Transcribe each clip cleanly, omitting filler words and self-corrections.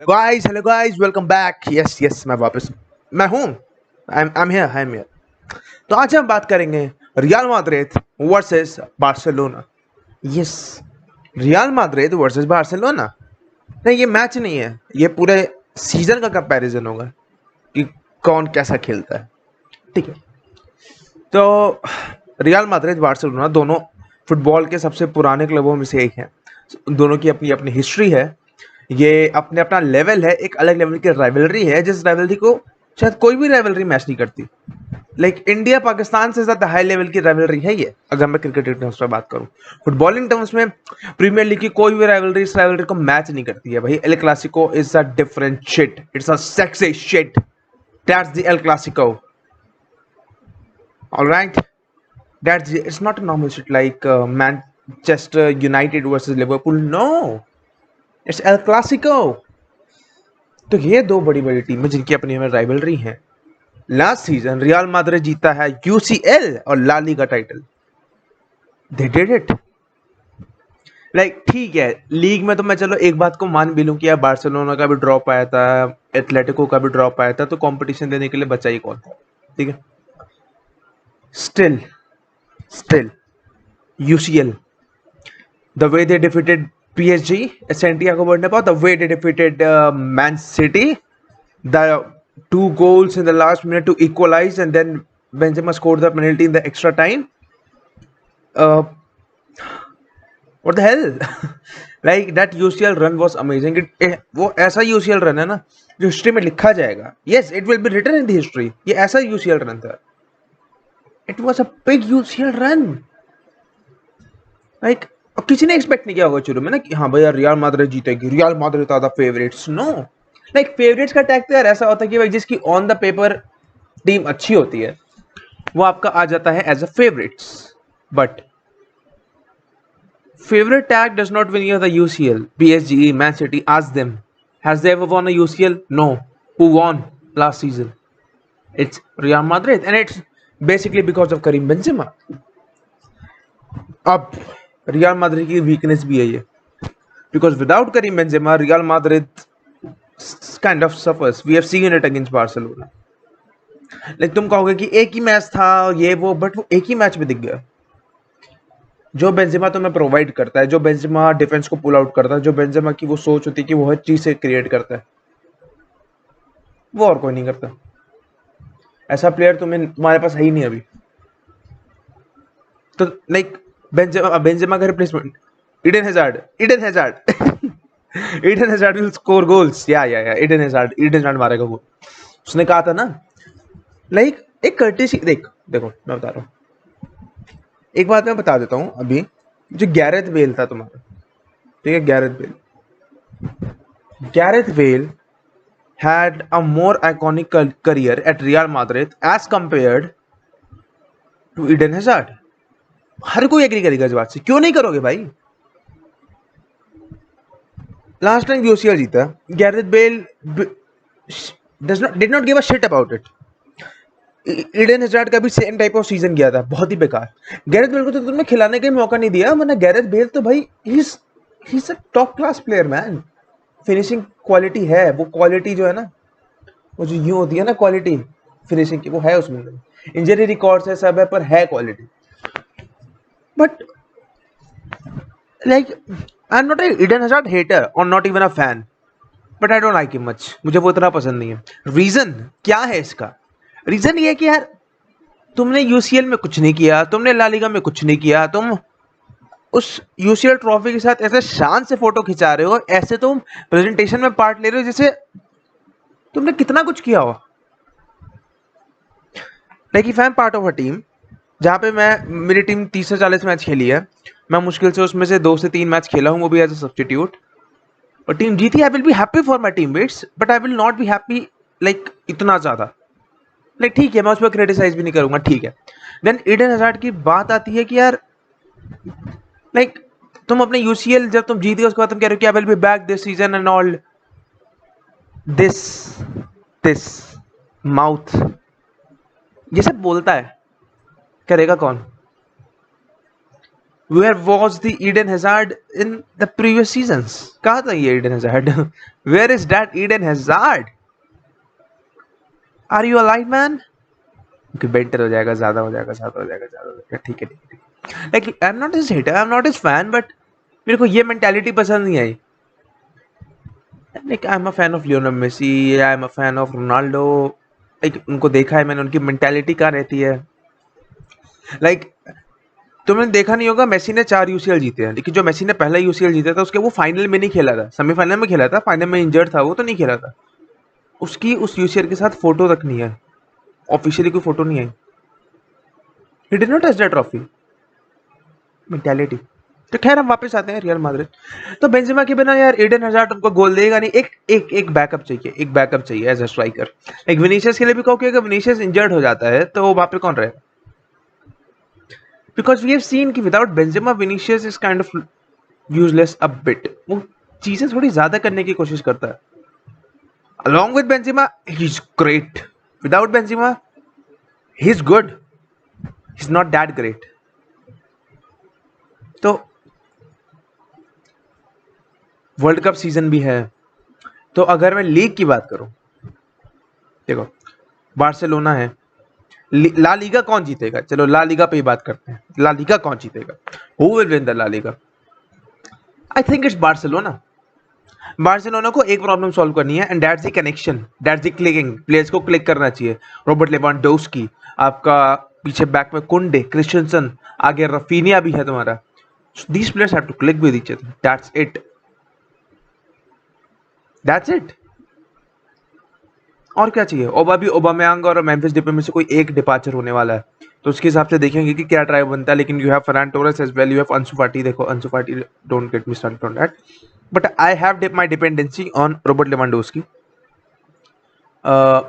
Guys hello guys welcome back. Yes yes मैं हूँ। I am here. तो आज हम बात करेंगे real Madrid versus Barcelona. Yes, real Madrid versus Barcelona. नहीं, ये मैच नहीं है, ये पूरे सीजन का कंपैरिजन होगा कि कौन कैसा खेलता है। ठीक है, तो रियल मैड्रिड बार्सिलोना दोनों फुटबॉल के सबसे पुराने क्लबों में से एक है। दोनों की अपनी अपनी हिस्ट्री है। ये अपने अपना लेवल है, एक अलग लेवल की राइवलरी है जिस राइवलरी को शायद कोई भी राइवलरी मैच नहीं करती। लाइक इंडिया पाकिस्तान से ज्यादा हाई लेवल की राइवलरी है ये, अगर मैं क्रिकेट टर्म्स में बात करूं। फुटबॉलिंग टर्म्स में प्रीमियर लीग की कोई भी राइवलरी इस राइवलरी को मैच नहीं करती है भाई। El Clasico is a different shit, it's a sexy shit. That's the El Clasico. Alright, that's it's not a normal shit like Manchester United versus Liverpool. No, it's El Clasico. तो ये दो बड़ी बड़ी टीमें जिनकी अपनी में राइवलरी है। लास्ट सीजन रियल मैड्रिड जीता है यूसीएल और La Liga title. They did it. Like ठीक है, लीग में तो मैं चलो एक बात को मान भी लूं कि यार बार्सिलोना का भी ड्रॉप आया था, एथलेटिको का भी ड्रॉप आया था, तो कंपटीशन देने के लिए बचा ही कौन था। ठीक है, still still UCL, the way they defeated PSG at Santiago Bernabeu, the way they defeated Man City, the two goals in the last minute to equalize, and then Benzema scored the penalty in the extra time. Uh, what the hell? Like that UCL run was amazing. वो ऐसा UCL run है ना जो history में लिखा जाएगा. Yes, it will be written in the history. ये ऐसा UCL run था. It was a big UCL run. Like किसी ने एक्सपेक्ट नहीं किया होगा शुरू में ना कि हाँ भैया रियल मैड्रिड जीतेगी, Real Madrid are the favourites. No, like favourites का टैग तो यार ऐसा होता है कि भाई जिसकी ऑन द पेपर टीम अच्छी होती है वो आपका आ जाता है as a favourites. But favourite tag does not win the UCL, PSG, Man City, ask them has they ever won a UCL? No. Who won last season? It's Real Madrid and it's basically because of Karim Benzema. अब Real Madrid की weakness भी है ये, because without Karim Benzema, Real Madrid kind of suffers. We have seen it against Barcelona. Like तुम कहोगे कि एक ही match था ये वो, बट वो एक ही मैच में दिख गया। जो बेंजेमा तुम्हें प्रोवाइड करता है, जो बेंजेमा डिफेंस को पुल आउट करता है, जो बेंजेमा की वो सोच होती है कि वो हर चीज से क्रिएट करता है, वो और कोई नहीं करता। ऐसा प्लेयर तुम्हारे पास है ही नहीं अभी। तो लाइक बेंजेमा का replacement Eden hazard. Eden hazard will score goals. या ईडन हैजार्ड मारेगा गोल। उसने कहा था ना, लाइक एक कर्टेसी। देखो मैं बता रहा हूँ, एक बात मैं बता देता हूँ अभी। जो गैरेथ बेल था तुम्हारा, ठीक है, Gareth Bale had a more iconic career at Real Madrid as compared to Eden Hazard. हर कोई एग्री करेगा इस बात से, क्यों नहीं करोगे भाई? लास्ट टाइम यूसीएल जीता, Gareth Bale did not give a shit about it. Eden hazard का भी सेम टाइप ऑफ सीजन गया था, बहुत ही बेकार। गैरेथ बेल को तो तुमने खिलाने का ही मौका नहीं दिया, वरना गैरेथ बेल तो भाई he is a top class player man. Finishing quality है, वो क्वालिटी जो है ना, वो जो यूं होती है ना क्वालिटी फिनिशिंग की, वो है उसमें। इंजरी रिकॉर्ड्स है, सब है, पर है quality. But like I am not a Eden Hazard hater और not even a fan, but I don't like him much. मुझे वो इतना पसंद नहीं है। रीजन क्या है इसका? रीजन ये है कि यार तुमने यूसीएल में कुछ नहीं किया, तुमने ला लीगा में कुछ नहीं किया, तुम उस यूसीएल ट्रॉफी के साथ ऐसे शान से फोटो खिंचा रहे हो, ऐसे तुम प्रेजेंटेशन में पार्ट ले रहे हो जैसे तुमने कितना कुछ किया हो। Like if I am part of a team जहाँ पे मेरी टीम 30 से 40 मैच खेली है, मैं मुश्किल से उसमें से 2 से 3 मैच खेला हूँ, वो भी एज अ सब्स्टिट्यूट, और टीम जीती, आई will be happy for my teammates, but I will not be happy like इतना ज्यादा। लाइक ठीक है, मैं उस पर क्रिटिसाइज भी नहीं करूंगा, ठीक है। देन ईडन हैजार्ड की बात आती है कि यार लाइक तुम अपने यूसीएल जब तुम जीत गए उसके बाद तुम कह रहे हो कि I will be back this season and all this this mouth. ये सब बोलता है, करेगा कौन? Where was the Eden Hazard in the previous seasons? कहाँ था ये Eden Hazard? Where is that Eden Hazard? Are you alive man? Better हो जाएगा, ज्यादा हो जाएगा, ज्यादा हो जाएगा, ज्यादा हो जाएगा, ठीक है ठीक है। Like I am not his hater, I am not his fan, but मेरे को ये मेंटालिटी पसंद नहीं आई। Like I am a fan of Lionel Messi, I am a fan of Ronaldo. Like उनको देखा है मैंने, उनकी मेंटालिटी क्या रहती है। लाइक तुमने देखा नहीं होगा, मेसी ने 4 यूसीएल जीते हैं, लेकिन जो मेसी ने पहला यूसीएल जीता था उसके वो फाइनल में नहीं खेला था, सेमीफाइनल में खेला था, फाइनल में इंजर्ड था, वो तो नहीं खेला था। उसकी उस यूसीएल के साथ फोटो तक नहीं है, ऑफिशियली कोई फोटो नहीं आई। He did not touch that trophy. Mentality. तो खैर हम वापस आते हैं रियल माद्रिद। तो बेंजेमा के बिना यार एडन हजार्ड उनको गोल देगा नहीं। एक एक एक बैकअप चाहिए, एक बैकअप चाहिए एज अ स्ट्राइकर। एक विनीशियस के लिए भी कहो कि अगर विनीशियस इंजर्ड हो जाता है तो वहां पे कौन रहेगा? बिकॉज वी हैव सीन कि without Benzema Vinicius is kind of useless a bit. वो चीजें थोड़ी ज्यादा करने की कोशिश करता है। Along with Benzema he is great, without Benzema he is good, he is not that great. तो वर्ल्ड कप सीजन भी है, तो अगर मैं लीग की बात करूं, देखो बार्सिलोना है, ला लीगा कौन जीतेगा? चलो ला लीगा पे ही बात करते हैं। ला लीगा कौन जीतेगा? Who will win the La Liga? I think it's Barcelona. Barcelona को एक प्रॉब्लम सॉल्व करनी है, and that's the connection, that's the clicking. Players को क्लिक करना चाहिए। रॉबर्ट लेवांडोव्स्की, आपका पीछे बैक में कुंडे, क्रिस्टियनसन, आगे रफीनिया भी है तुम्हारा। These players have to click with each other, that's it, that's it. और क्या चाहिए? ओबामेयांग और मेम्फिस डिपे में से कोई एक डिपार्चर होने वाला है, तो उसके हिसाब से देखेंगे कि क्या ट्राई बनता है। लेकिन you have Ferran Torres as well, you have Ansu Fati. देखो Ansu Fati, don't get me started on that, but I have my dependency on Robert Lewandowski,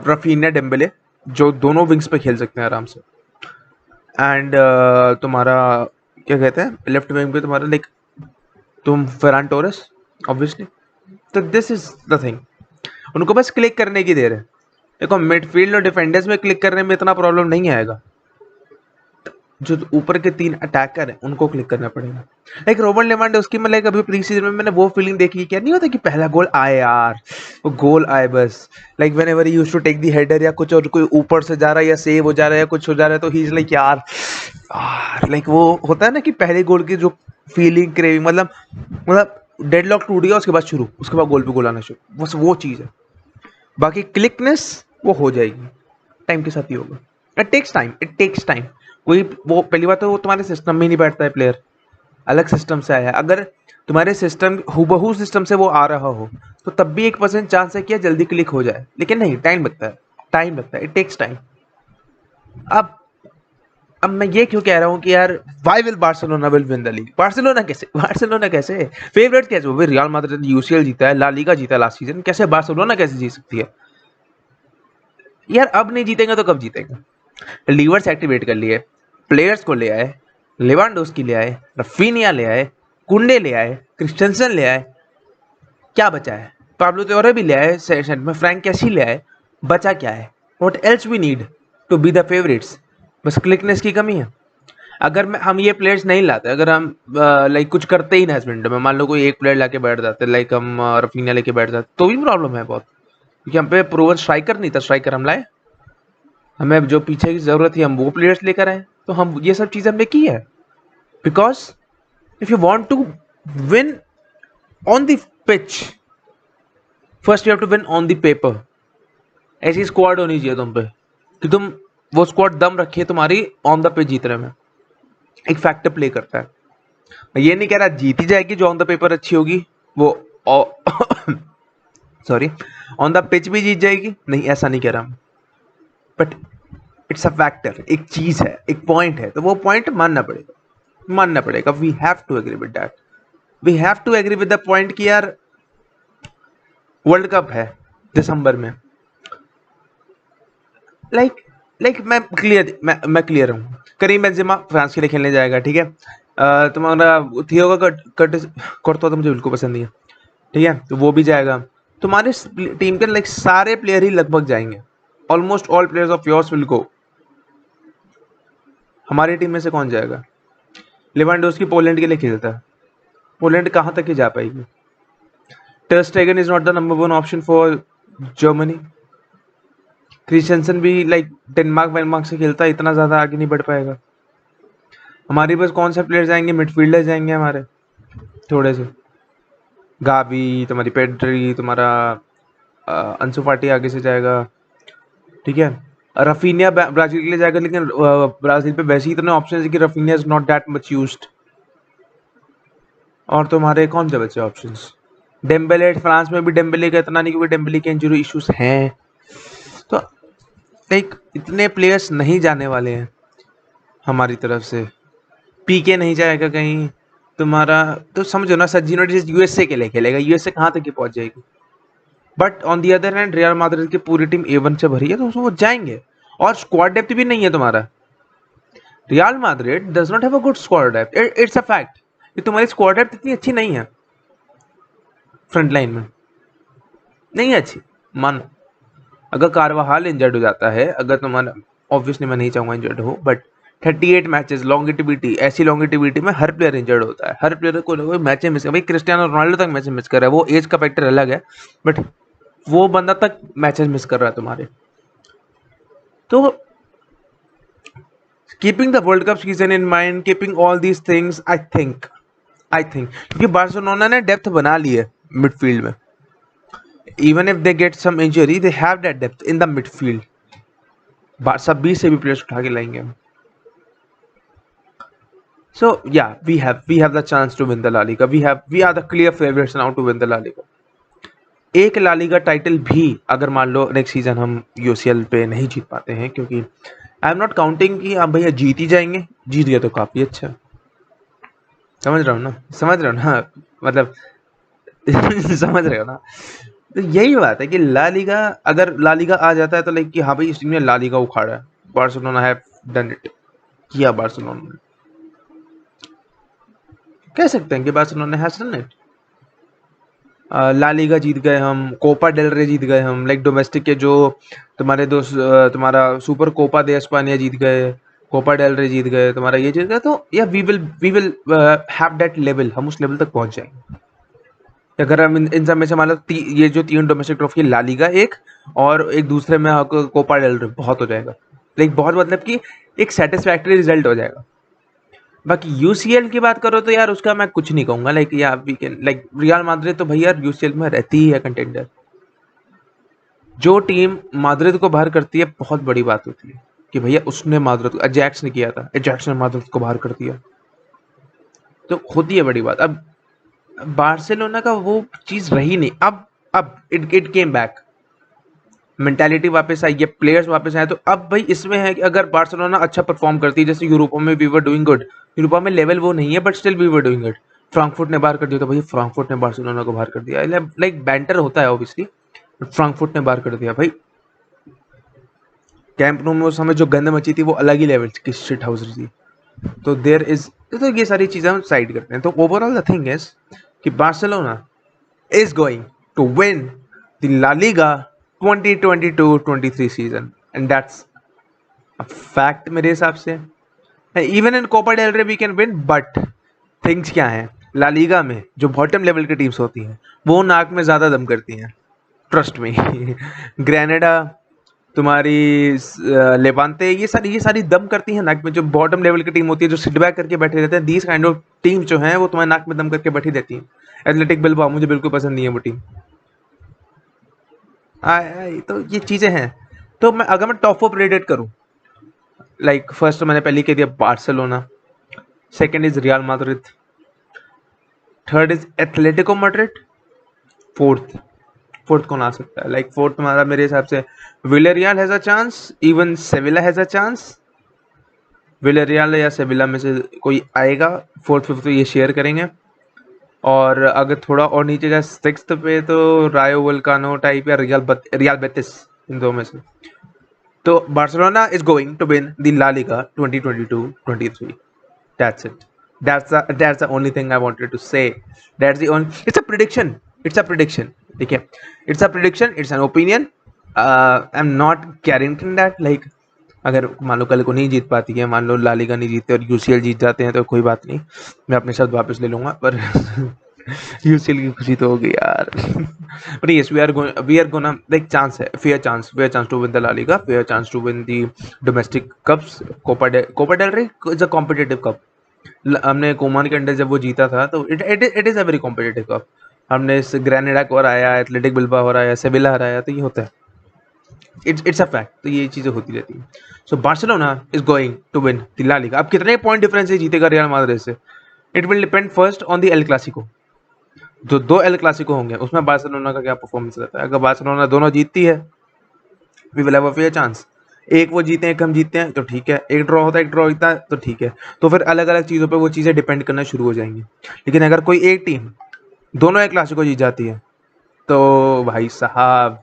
Raphinha, Dembele, जो दोनों विंग्स पे खेल सकते हैं आराम से। एंड तुम्हारा क्या कहते हैं लेफ्ट विंग पे तुम्हारा, लाइक तुम फरहान टोरेस ऑब्वियसली। तो दिस इज द थिंग, उनको बस क्लिक करने की देर है। देखो मिडफील्ड और डिफेंडर्स में क्लिक करने में इतना प्रॉब्लम नहीं आएगा, जो ऊपर के 3 अटैकर हैं उनको क्लिक करना पड़ेगा। लाइक रॉबर्ट लेवांडोव्स्की में, लाइक अभी प्री सीजन में मैंने वो फीलिंग देखी, क्या नहीं होता कि पहला गोल आए यार, वो गोल आए बस। Like whenever he used to take the header या कुछ, और कोई ऊपर से जा रहा है या सेव हो जा रहा है या कुछ हो जा रहा है, तो ही इज लाइक यार, लाइक वो होता है ना कि पहले गोल की जो फीलिंग, क्रेविंग, मतलब डेडलॉक टूट गया उसके बाद शुरू, उसके बाद गोल पे गोल आना शुरू, बस वो चीज है। बाकी क्लिकनेस वो हो जाएगी, टाइम के साथ ही होगा। It takes time, it takes time. कोई वो पहली बात तो वो तुम्हारे सिस्टम में ही नहीं बैठता है, प्लेयर अलग सिस्टम से आया है। अगर तुम्हारे सिस्टम हुबहू सिस्टम से वो आ रहा हो तो तब भी 1% चांस है कि जल्दी क्लिक हो जाए, लेकिन नहीं, टाइम लगता है, टाइम लगता है, इट टेक्स टाइम। अब अब मैं ये क्यों कह रहा हूँ कि यार why will Barcelona will win the league? Barcelona कैसे? बार्सिलोना कैसे? फेवरेट कैसे? वो भी रियल माद्रिद ने यूसीएल जीता है, ला लीगा जीता है लास्ट सीजन, कैसे बार्सिलोना कैसे जीत सकती है यार? अब नहीं जीतेंगे तो कब जीतेंगे? लीवर्स एक्टिवेट कर लिए, प्लेयर्स को ले आए, लेवांडोव्स्की ले आए, रफीनिया ले आए, कुंडे ले आए, क्रिस्टेंसन ले आए, क्या बचा है? पाब्लो त्योरे भी ले आए सेशन में, फ्रैंक कैसी ले आए, बचा क्या है? What else we need to be the favourites? बस क्लिकनेस की कमी है। अगर हम ये प्लेयर्स नहीं लाते, अगर हम लाइक कुछ करते ही ना इस विंडो में, मान लो कोई एक प्लेयर लाके बैठ जाते, लाइक हम रफीनिया लेके बैठ जाते, तो भी प्रॉब्लम है बहुत, क्योंकि हम पे प्रूवन स्ट्राइकर नहीं था। स्ट्राइकर हम लाए, हमें जो पीछे की जरूरत थी हम वो प्लेयर्स लेकर आए, तो हम ये सब चीजें हमने की है। Because if you want to win on the pitch, first you have to win on the paper. ऐसी स्क्वाड होनी चाहिए तुम पे कि तुम वो स्क्वाड दम रखिए तुम्हारी ऑन द पिच जीतने में। एक फैक्टर प्ले करता है। मैं ये नहीं कह रहा जीती जाएगी जो ऑन द पेपर अच्छी होगी वो सॉरी ऑन द पिच भी जीत जाएगी, नहीं ऐसा नहीं कह रहा, बट इट्स अ फैक्टर, एक चीज है, एक पॉइंट है, तो वो पॉइंट मानना पड़ेगा, मानना पड़ेगा। We have to agree with that, we have to agree with the point कि यार वर्ल्ड कप है दिसंबर में। लाइक मैं क्लियर हूँ, करीम बेंजेमा फ्रांस के लिए खेलने जाएगा, ठीक है। तुम्हारा थियागो कोर्तोआ तो मुझे बिल्कुल पसंद नहीं है, ठीक है, तो वो भी जाएगा। तुम्हारे टीम के लाइक सारे प्लेयर ही लगभग जाएंगे, almost all players of yours will go. हमारी टीम में से कौन जाएगा? लेवेंडोस्की पोलैंड के लिए खेलता है, पोलैंड कहाँ तक ही जा पाएगी। Ter Stegen is not the number one option for Germany. Christensen भी लाइक डेनमार्क वेनमार्क से खेलता है, इतना ज्यादा आगे नहीं बढ़ पाएगा। हमारे पास कौन सा प्लेयर जाएंगे, मिडफील्डर जाएंगे हमारे थोड़े से, गावी, तुम्हारी पेड्री, तुम्हारा अंसु फाटी आगे से जाएगा, ठीक है। रफीनिया ब्राजील के लिए जाएगा, लेकिन ब्राजील पे वैसे ही इतने ऑप्शन है कि Raphinha is not that much used. और तुम्हारे कौन से बचे ऑप्शंस, डेम्बेले, फ्रांस में भी डेम्बेले का इतना नहीं, क्योंकि डेम्बेले के इंजरी इश्यूज हैं। तो लाइक इतने प्लेयर्स नहीं जाने वाले हैं हमारी तरफ से। पीके नहीं जाएगा कहीं तुम्हारा, तो समझो ना, सज्जिनो यूएसए के लिए खेलेगा, यूएसए कहाँ तक ही पहुंच जाएगी। But on the other hand real Madrid की पूरी टीम A1 से भरी है, तो वो जाएंगे। और स्क्वाड डेप्थ भी नहीं है तुम्हारा। Real Madrid does not have a good squad depth, it's a fact कि तुम्हारी स्क्वाड डेप्थ इतनी अच्छी नहीं है, फ्रंट लाइन में नहीं है अच्छी। मानो अगर कारवाहाल इंजर्ड हो जाता है, अगर तुम्हारा, ऑब्वियसली मैं नहीं चाहूंगा इंजर्ड हो, बट 38 मैचेस लॉन्गिटिविटी, ऐसी लॉन्गिटिविटी में हर प्लेयर इंजर्ड होता है, हर प्लेयर को मैचें मिस, भाई क्रिस्टियानो रोनाल्डो तक मैचें मिस कर रहा है, वो एज का फैक्टर अलग है, बट वो बंदा तक मैचेस मिस कर रहा है तुम्हारे। तो keeping the world cup season in mind, keeping all these things, I think क्योंकि बार्सिलोना ने डेप्थ बना ली है मिडफील्ड में, even if they get some injury they have that depth in the midfield. Barca B से भी players उठा के लाएंगे हम। So yeah, we have the chance to win the La Liga. We are the clear favorites now to win the La Liga. एक ला Liga title भी अगर मान लो नेक्स्ट सीजन हम यूसीएल पे नहीं जीत पाते हैं, क्योंकि आई एम नॉट काउंटिंग कि आप भैया जीत ही जाएंगे, जीत गए तो काफी अच्छा, समझ रहा हूँ ना मतलब समझ रहे हो ना। तो यही बात है कि ला लीगा, अगर ला लीगा आ जाता है तो लाइक कि हाँ भाई इस टीम ने ला लीगा उखाड़ा है, बार्सिलोना हैव डन इट, किया बार्सिलोना ने, कह सकते हैं कि Barcelona has done it. La Liga जीत गए हम, कोपा डेल रे जीत गए हम, लाइक डोमेस्टिक के जो तुम्हारे दोस्त, तुम्हारा सुपर कोपा दे एस्पानिया जीत गए, कोपा डेल रे जीत गए, तुम्हारा ये जीत गए, तो yeah we will have that level, हम उस लेवल तक पहुंच जाएंगे। अगर हम इन सब में से मान लो ये जो 3 डोमेस्टिक ट्रॉफी, ला लीगा एक, और एक दूसरे में कोपा डेल रे, बहुत हो जाएगा, लाइक बहुत, मतलब कि एक सेटिस्फैक्टरी रिजल्ट हो जाएगा। बाकी यूसीएल की बात करो तो यार उसका मैं कुछ नहीं कहूंगा, like yeah we can like Real Madrid तो भैया यूसीएल में रहती ही है कंटेंडर। जो टीम माद्रिद को बाहर करती है बहुत बड़ी बात होती है कि भैया उसने माद्रिद, अजैक्स ने किया था, अजैक्स ने माद्रिद को बाहर कर दिया, तो होती है बड़ी बात। अब बार्सिलोना का वो चीज रही नहीं, अब इट केम बैक, मेंटालिटी वापस आई है, प्लेयर्स वापस आए, तो अब भाई इसमें है कि अगर बार्सिलोना अच्छा परफॉर्म करती है, जैसे यूरोपा में we were doing good, Europa में लेवल वो नहीं है but still we were doing good. Frankfurt ने बाहर कर दिया, तो भाई फ्रैंकफर्ट ने बार्सिलोना को बाहर कर दिया, लाइक बैंटर होता है ऑब्वियसली, बट फ्रैंकफर्ट ने बाहर कर दिया भाई। कैंप नो में उस समय जो गंद मची थी वो अलग ही लेवल की शिट हाउस थी। तो देयर इज, तो ये सारी चीजें हम साइड करते हैं। तो ओवरऑल द थिंग इज कि Barcelona is going to win the La Liga 2022-23 season, and that's a fact मेरे हिसाब से। Even in Copa del Rey we can win, but things क्या हैं, ला लीगा में जो बॉटम लेवल की teams होती हैं वो नाक में ज़्यादा दम करती हैं, ट्रस्ट में। ग्रेनेडा, तुम्हारी लेवांते, ये सारी दम करती हैं नाक में, जो बॉटम लेवल की टीम होती है, जो सिट बैक करके बैठे रहते हैं, दीज काइंड ऑफ टीम जो हैं वो तुम्हारे नाक में दम करके बैठी रहती हैं। एथलेटिक बिल्बाओ मुझे बिल्कुल पसंद नहीं है वो टीम। तो ये चीजें हैं। तो मैं अगर मैं टॉप 4 प्रेडिक्ट करूं, लाइक फर्स्ट तो मैंने पहले कह दिया Barcelona, second is real Madrid, third is Atletico Madrid, fourth कौन आ सकता है, लाइक फोर्थ तुम्हारा मेरे हिसाब से Villarreal has a chance, even Sevilla has a chance. Villarreal या सेविला में से कोई आएगा, फोर्थ फिफ्थ ये शेयर करेंगे। और अगर थोड़ा और नीचे जाए सिक्स्थ पे, तो रायो वल्कानो टाइप या रियल बेटिस, इन दो में से। तो Barcelona is going to win the La Liga 2022-23। That's it, that's the only thing I wanted to say. It's a prediction, ठीक है, it's a prediction, it's an opinion. I'm not guaranteeing that, like अगर मान लो कल को नहीं जीत पाती है, मान लो ला लीगा नहीं जीतते और यूसीएल जीत जाते हैं तो कोई बात नहीं, मैं अपने शब्द वापस ले लूंगा, पर यूसीएल की खुशी तो होगी यार। But yes we are gonna like chance है, fair chance to win the La Liga, fair chance to win the domestic cups. Copa del Rey is a competitive cup. हमने कोमान के अंडर जब वो जीता था तो it is a very competitive cup. हमने इस ग्रेनेडा को हराया, एथलेटिक बिल्बा हराया, सेविला हराया, तो ये होता है, इट्स अ फैक्ट, तो ये चीजें होती रहती हैं। So Barcelona is going to win the La Liga. अब कितने पॉइंट डिफरेंस से जीतेगा रियल मैड्रिड से, it will depend first on the El Clasico. जो दो एल क्लासिको होंगे उसमें बार्सिलोना का क्या परफॉर्मेंस रहता है। अगर बार्सिलोना दोनों जीतती है, we will have a fair chance. एक वो जीते हैं, एक हम जीतते हैं तो ठीक है, एक ड्रॉ होता है, एक ड्रॉ होता है तो ठीक है, तो फिर अलग अलग चीज़ों पे वो चीज़ें डिपेंड करना शुरू हो जाएंगी। लेकिन अगर कोई एक टीम दोनों एक क्लासिको जीत जाती है तो भाई साहब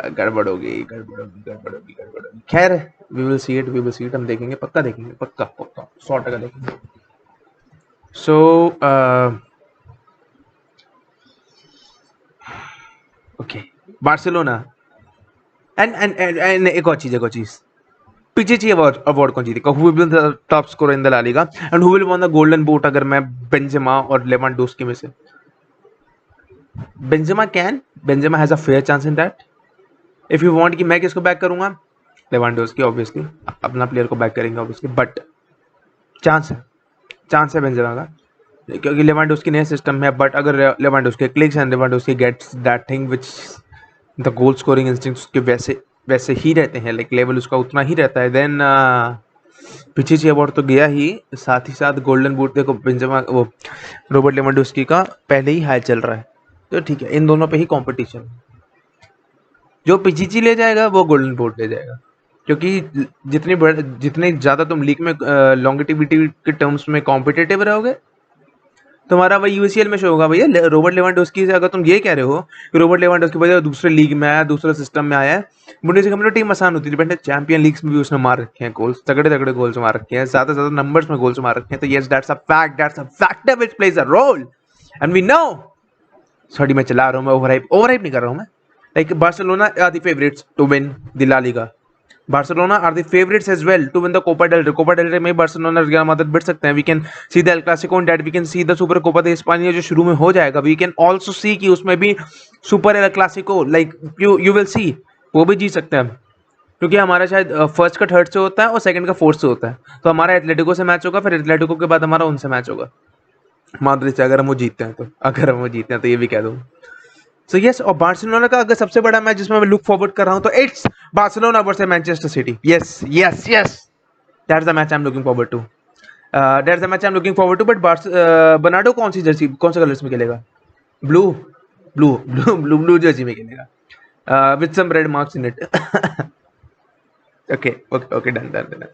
गड़बड़ होगी, गड़बड़ होगी, गड़बड़ होगी, गड़बड़ होगी। खैर, we will see it, we will see it, हम देखेंगे, पक्का देखेंगे, पक्का पक्का 100% देखेंगे। सो ओके, बार्सिलोना एंड एक और चीज, पीछे अवार्ड कौन जीतेगा, who will be the top scorer in the La Liga and who will won the golden boot, अगर मैं बेंजेमा और लेवांडोस्की में से। Benzema has a fair chance in that. If you want कि मैं किसको बैक करूंगा, लेवांडोस्की ऑब्वियसली, अपना प्लेयर को बैक करेंगे ऑब्वियसली, बट चांस है, चांस है बेंजेमा का, क्योंकि लेवांडोस्की नया सिस्टम है। बट अगर Lewandowski clicks and Lewandowski gets that thing which the goal scoring instincts उसके वैसे वैसे ही रहते हैं, लाइक लेवल उसका उतना ही रहता है, देन पीछे अवार्ड तो गया ही, साथ ही साथ गोल्डन बूट देखो बेंजेमा वो रॉबर्ट लेवांडोस्की का पहले ही हाई चल रहा है, तो ठीक है, इन दोनों पे ही कंपटीशन। जो पिचिची ले जाएगा वो गोल्डन बूट ले जाएगा, क्योंकि जितने ज़्यादा तुम लीग में लॉन्गिटिविटी के टर्म्स में कॉम्पिटेटिव रहोगे, तुम्हारा वही यूसीएल में शो होगा भैया। रॉबर्ट लेवांडोस्की से अगर तुम ये कह रहे हो कि रॉबर्ट लेवांडोस्की वजह दूसरे लीग में आया, दूसरे सिस्टम में आया है, बुंडेसलीगा में तो टीम आसान होती है, चैंपियन लीग्स में भी उसने मार रखे हैं गोल्स, तगड़े तगड़े गोल्स मार रखे हैं, ज्यादा ज्यादा नंबर्स में गोल्स मार रखे हैं, तो yes that's a factor which plays a role and we know. Sorry मैं चला रहा हूँ, मैं ओवरहाइप नहीं कर रहा हूँ मैं, like Barcelona are the favourites to win the La Liga, Barcelona are the favourites as well to win the Copa del Rey. Copa del Rey में बार्सिलोना रियल मैड्रिड बढ़ सकते हैं, we can see the El Clasico in that, we can see the Super Copa de Hispania जो शुरू में हो जाएगा, we can also सी कि उसमें भी super El Clasico, like you will see, वो भी जीत सकते हैं, क्योंकि हमारा शायद फर्स्ट का थर्ड से होता है और सेकंड का फोर्थ से होता है, तो हमारा एथलेटिको से मैच होगा, फिर एथलेटिको के बाद हमारा उनसे मैच होगा मैड्रिड से, अगर हम वो जीतते हैं तो, अगर हम वो जीतते हैं तो, ये भी कह दूँ। सो यस, और बार्सिलोना का अगर सबसे बड़ा मैच जिसमें मैं लुक फॉरवर्ड कर रहा हूं तो it's Barcelona versus Manchester City. Yes yes yes, that's the match I am looking forward to, that's the match I am looking forward to. But Bernardo कौन सी जर्सी, कौन से कलर्स में खेलेगा? Blue blue blue blue blue jersey में खेलेगा with some red marks in it. Okay okay okay, done done done.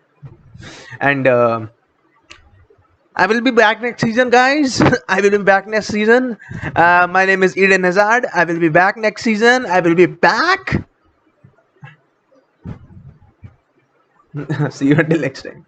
And I will be back next season, guys. I will be back next season. My name is Eden Hazard. I will be back next season. I will be back. See you until next time.